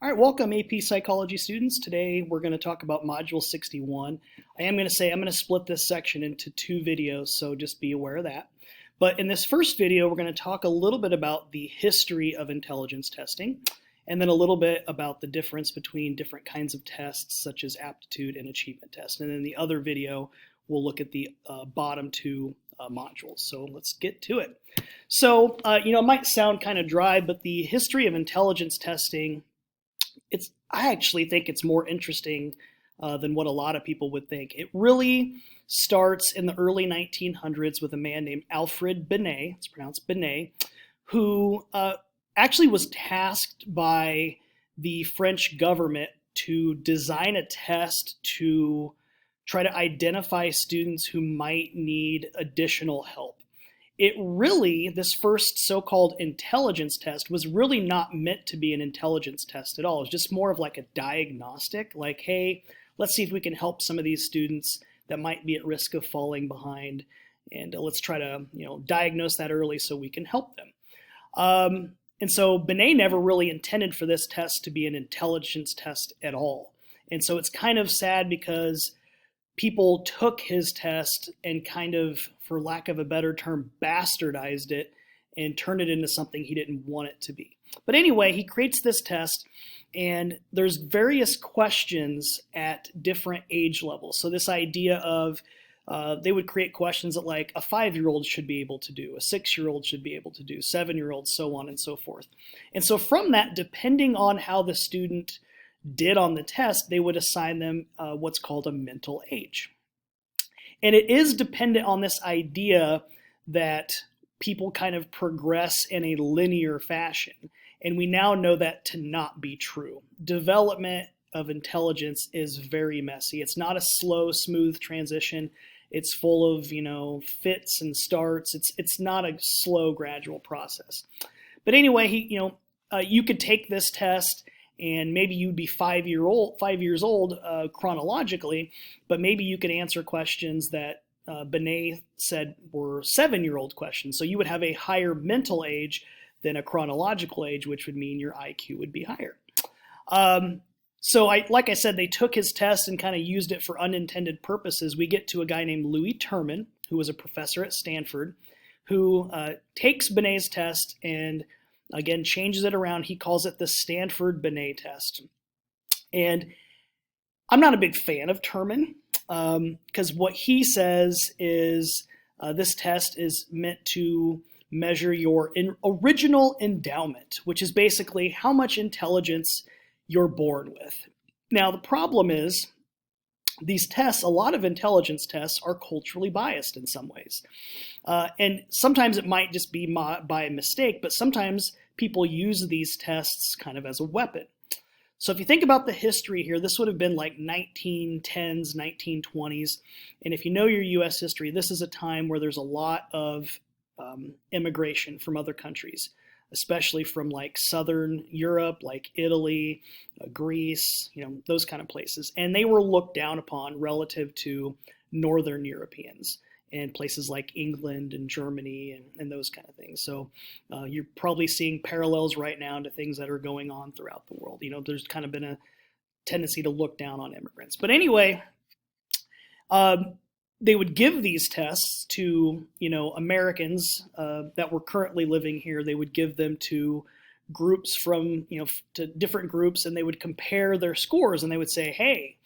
All right, welcome AP Psychology students. Today we're going to talk about Module 61. I'm going to split this section into two videos, so just be aware of that. But in this first video, we're going to talk a little bit about the history of intelligence testing, and then a little bit about the difference between different kinds of tests, such as aptitude and achievement tests. And in the other video, we'll look at the bottom two modules. So let's get to it. So, it might sound kind of dry, but the history of intelligence testing, I actually think it's more interesting than what a lot of people would think. It really starts in the early 1900s with a man named Alfred Binet, it's pronounced Binet, who actually was tasked by the French government to design a test to try to identify students who might need additional help. This first so-called intelligence test was really not meant to be an intelligence test at all. It was just more of like a diagnostic, like, hey, let's see if we can help some of these students that might be at risk of falling behind, and let's try to, diagnose that early so we can help them. And so Binet never really intended for this test to be an intelligence test at all. And so it's kind of sad because people took his test and kind of, for lack of a better term, bastardized it and turned it into something he didn't want it to be. But anyway, he creates this test, and there's various questions at different age levels. So this idea of they would create questions that like a 5-year-old should be able to do, a 6-year-old should be able to do, 7-year-olds, so on and so forth. And so from that, depending on how the student did on the test, they would assign them what's called a mental age. And it is dependent on this idea that people kind of progress in a linear fashion. And we now know that to not be true. Development of intelligence is very messy. It's not a slow, smooth transition. It's full of, fits and starts. It's not a slow, gradual process. But anyway, you could take this test and maybe you'd be 5 years old chronologically, but maybe you could answer questions that Binet said were 7-year-old questions. So you would have a higher mental age than a chronological age, which would mean your IQ would be higher. Like I said, they took his test and kind of used it for unintended purposes. We get to a guy named Louis Terman, who was a professor at Stanford, who takes Binet's test and again changes it around. He calls it the Stanford Binet test. And I'm not a big fan of Terman because what he says is this test is meant to measure your original endowment, which is basically how much intelligence you're born with. Now, the problem is these tests, a lot of intelligence tests, are culturally biased in some ways. And sometimes it might just be by mistake, but sometimes people use these tests kind of as a weapon. So if you think about the history here, this would have been like 1910s, 1920s. And if you know your US history, this is a time where there's a lot of immigration from other countries, especially from like Southern Europe, like Italy, Greece, those kind of places. And they were looked down upon relative to Northern Europeans and places like England and Germany and those kind of things. So you're probably seeing parallels right now to things that are going on throughout the world. There's kind of been a tendency to look down on immigrants. But anyway, they would give these tests to, Americans that were currently living here. They would give them to groups from, to different groups, and they would compare their scores, and they would say, hey,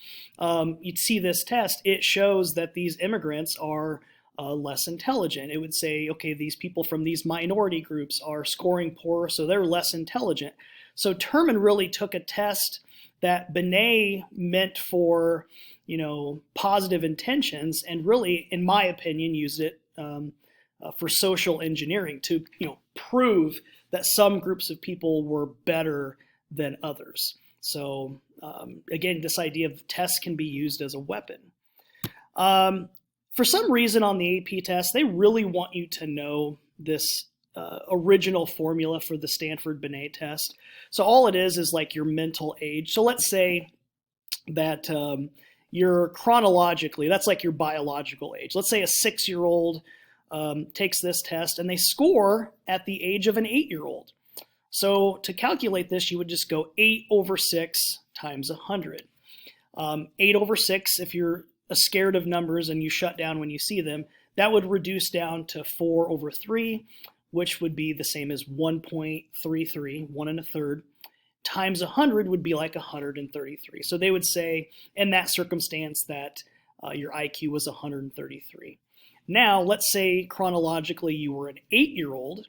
you'd see this test. It shows that these immigrants are less intelligent. It would say, okay, these people from these minority groups are scoring poorer, so they're less intelligent. So Terman really took a test that Binet meant for, positive intentions, and really, in my opinion, used it for social engineering to, prove that some groups of people were better than others. So again, this idea of tests can be used as a weapon. For some reason on the AP test, they really want you to know this original formula for the Stanford Binet test. So all it is like your mental age. So let's say that you're chronologically, that's like your biological age. Let's say a 6-year-old takes this test and they score at the age of an 8-year-old. So to calculate this, you would just go 8 over 6 times 100. 8 over 6, if you're scared of numbers and you shut down when you see them, that would reduce down to 4 over 3, which would be the same as 1.33, 1 and a third, times 100 would be like 133. So they would say in that circumstance that your IQ was 133. Now, let's say chronologically you were an 8-year-old,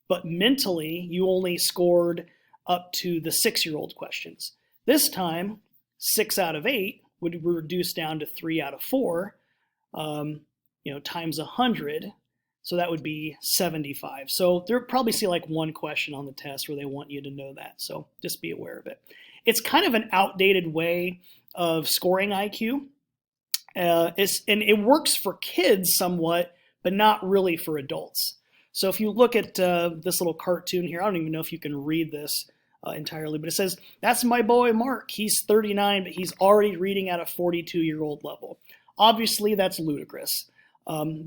but mentally you only scored up to the 6-year-old questions. This time, 6 out of 8 would reduce down to 3 out of 4, times 100. So that would be 75. So they'll probably see like one question on the test where they want you to know that. So just be aware of it. It's kind of an outdated way of scoring IQ. And it works for kids somewhat, but not really for adults. So if you look at this little cartoon here, I don't even know if you can read this entirely, but it says, that's my boy Mark. He's 39, but he's already reading at a 42-year-old level. Obviously, that's ludicrous.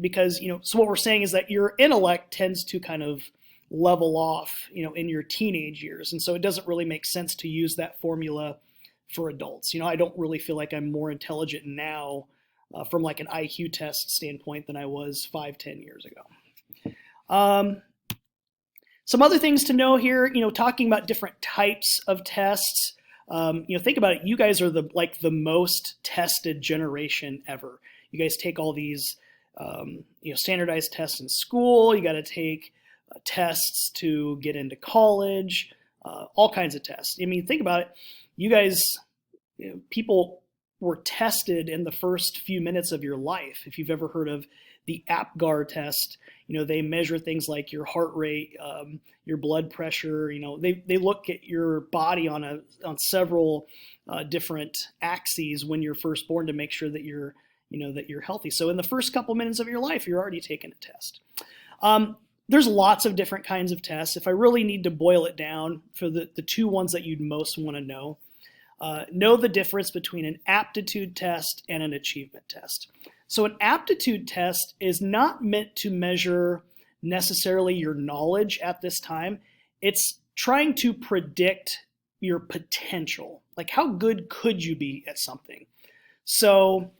Because, so what we're saying is that your intellect tends to kind of level off, in your teenage years. And so it doesn't really make sense to use that formula for adults. I don't really feel like I'm more intelligent now from like an IQ test standpoint than I was 5-10 years ago. Some other things to know here, talking about different types of tests. Think about it. You guys are the most tested generation ever. You guys take all these standardized tests in school. You got to take tests to get into college, all kinds of tests. I mean, think about it. You guys, people were tested in the first few minutes of your life. If you've ever heard of the APGAR test, they measure things like your heart rate, your blood pressure. They look at your body on several different axes when you're first born to make sure that you're healthy. So in the first couple minutes of your life, you're already taking a test. There's lots of different kinds of tests. If I really need to boil it down for the two ones that you'd most want to know the difference between an aptitude test and an achievement test. So an aptitude test is not meant to measure necessarily your knowledge at this time. It's trying to predict your potential. Like, how good could you be at something? So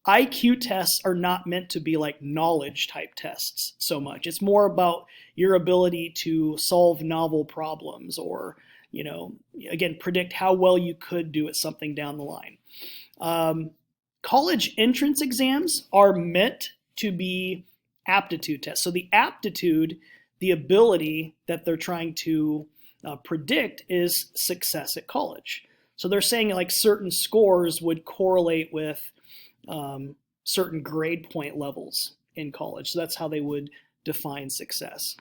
IQ tests are not meant to be like knowledge type tests so much. It's more about your ability to solve novel problems or, again, predict how well you could do at something down the line. College entrance exams are meant to be aptitude tests. So the aptitude, the ability that they're trying to predict is success at college. So they're saying like certain scores would correlate with certain grade point levels in college. So that's how they would define success.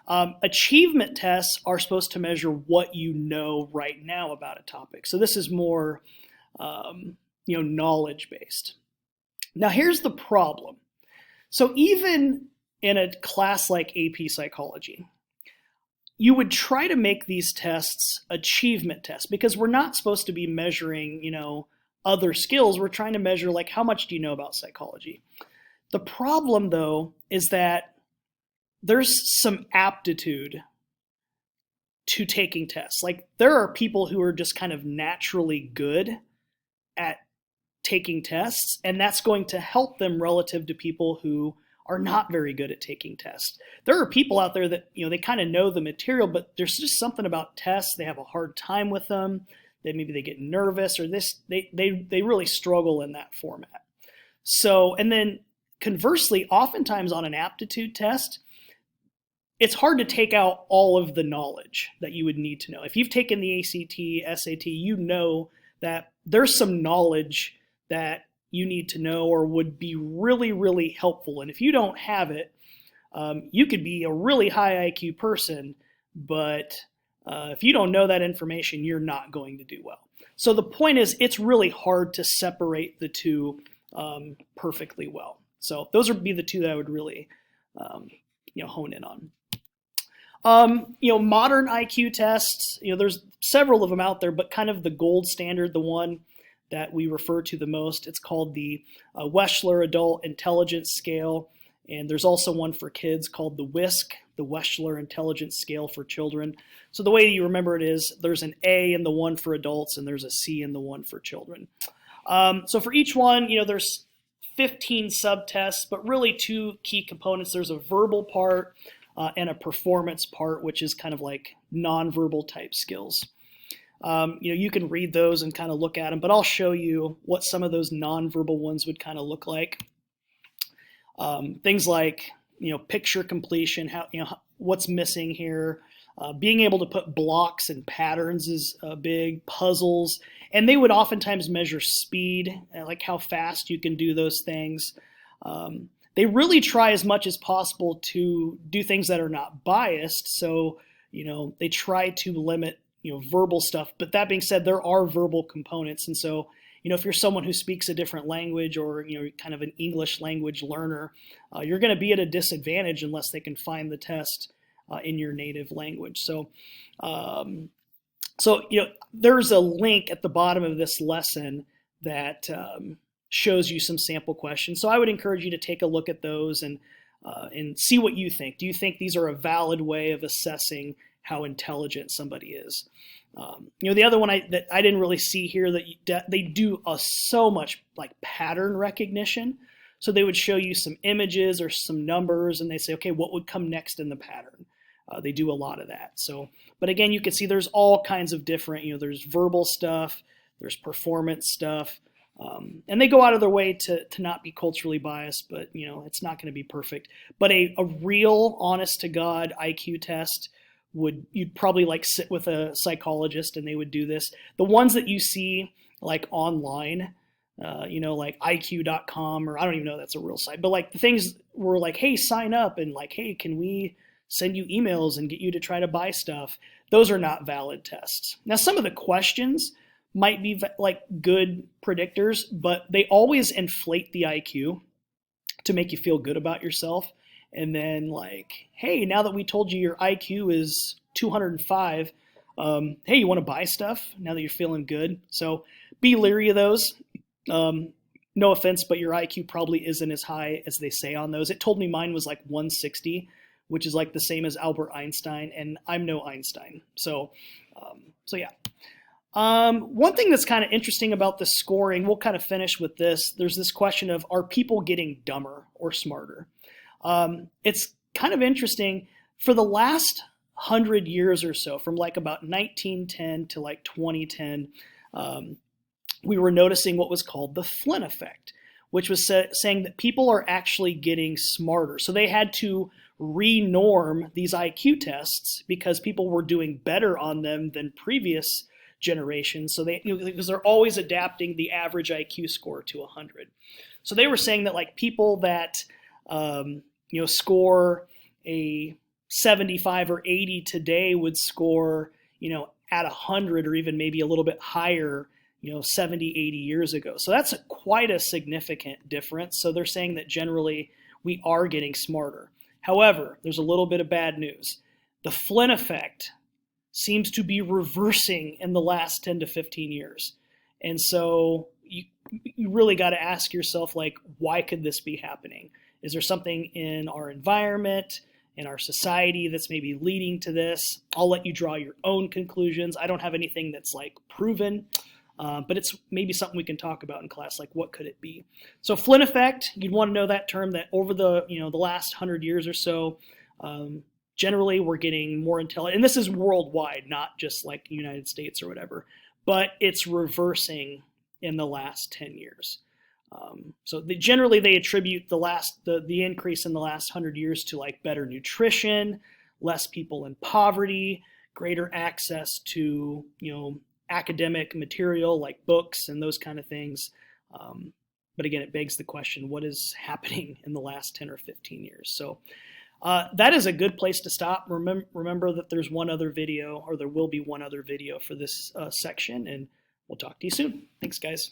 Achievement tests are supposed to measure what you know right now about a topic. So this is more, knowledge based. Now here's the problem. So even in a class like AP Psychology, you would try to make these tests achievement tests because we're not supposed to be measuring, other skills. We're trying to measure like how much do you know about psychology. The problem though is that there's some aptitude to taking tests. Like there are people who are just kind of naturally good at taking tests, and that's going to help them relative to people who are not very good at taking tests. There are people out there that, they kind of know the material, but there's just something about tests. They have a hard time with them. Maybe they get nervous or they really struggle in that format. So, and then conversely, oftentimes on an aptitude test, it's hard to take out all of the knowledge that you would need to know. If you've taken the ACT, SAT, you know that there's some knowledge that you need to know or would be really, really helpful. And if you don't have it, you could be a really high IQ person, but if you don't know that information, you're not going to do well. So the point is, it's really hard to separate the two perfectly well. So those would be the two that I would really hone in on. Modern IQ tests, there's several of them out there, but kind of the gold standard, the one that we refer to the most, it's called the Wechsler Adult Intelligence Scale. And there's also one for kids called the WISC, the Wechsler Intelligence Scale for Children. So the way you remember it is there's an A in the one for adults and there's a C in the one for children. So for each one, there's 15 subtests, but really two key components. There's a verbal part and a performance part, which is kind of like nonverbal type skills. You can read those and kind of look at them, but I'll show you what some of those nonverbal ones would kind of look like. Things like, picture completion, what's missing here. Being able to put blocks and patterns is big, puzzles, and they would oftentimes measure speed, like how fast you can do those things. They really try as much as possible to do things that are not biased, so they try to limit verbal stuff. But that being said, there are verbal components, and so if you're someone who speaks a different language or kind of an English language learner, you're going to be at a disadvantage unless they can find the test in your native language. So there's a link at the bottom of this lesson that shows you some sample questions. So I would encourage you to take a look at those and see what you think. Do you think these are a valid way of assessing how intelligent somebody is? The other one that I didn't really see here, that they do so much like pattern recognition. So they would show you some images or some numbers and they say, okay, what would come next in the pattern? They do a lot of that. So, but again, you can see there's all kinds of different, there's verbal stuff, there's performance stuff, and they go out of their way to not be culturally biased, but it's not going to be perfect. But a real honest to God IQ test you'd probably like sit with a psychologist and they would do this. The ones that you see like online, like IQ.com, or I don't even know if that's a real site, but like the things were like, hey, sign up, and like, hey, can we send you emails and get you to try to buy stuff? Those are not valid tests. Now, some of the questions might be like good predictors, but they always inflate the IQ to make you feel good about yourself. And then like, hey, now that we told you your IQ is 205, hey, you want to buy stuff now that you're feeling good? So be leery of those. No offense, but your IQ probably isn't as high as they say on those. It told me mine was like 160, which is like the same as Albert Einstein, and I'm no Einstein. So yeah. One thing that's kind of interesting about the scoring, we'll kind of finish with this. There's this question of, are people getting dumber or smarter? It's kind of interesting. For the last 100 years or so, from like about 1910 to like 2010, we were noticing what was called the Flynn effect, which was saying that people are actually getting smarter. So they had to re-norm these IQ tests because people were doing better on them than previous generations. So because they're always adapting the average IQ score to 100. So they were saying that like people that score a 75 or 80 today would score at 100 or even maybe a little bit higher 70, 80 years ago. So that's quite a significant difference. So they're saying that generally we are getting smarter. However, there's a little bit of bad news. The Flynn effect seems to be reversing in the last 10 to 15 years. And so you really got to ask yourself, like, why could this be happening? Is there something in our environment, in our society that's maybe leading to this? I'll let you draw your own conclusions. I don't have anything that's like proven. But it's maybe something we can talk about in class, like what could it be? So Flynn effect, you'd want to know that term, that over the last 100 years or so, generally we're getting more intelligent, and this is worldwide, not just like the United States or whatever, but it's reversing in the last 10 years. Generally they attribute the increase in the last 100 years to like better nutrition, less people in poverty, greater access to academic material like books and those kind of things. But again, it begs the question, what is happening in the last 10 or 15 years? So that is a good place to stop. Remember that there's one other video, or there will be one other video for this section, and we'll talk to you soon. Thanks, guys.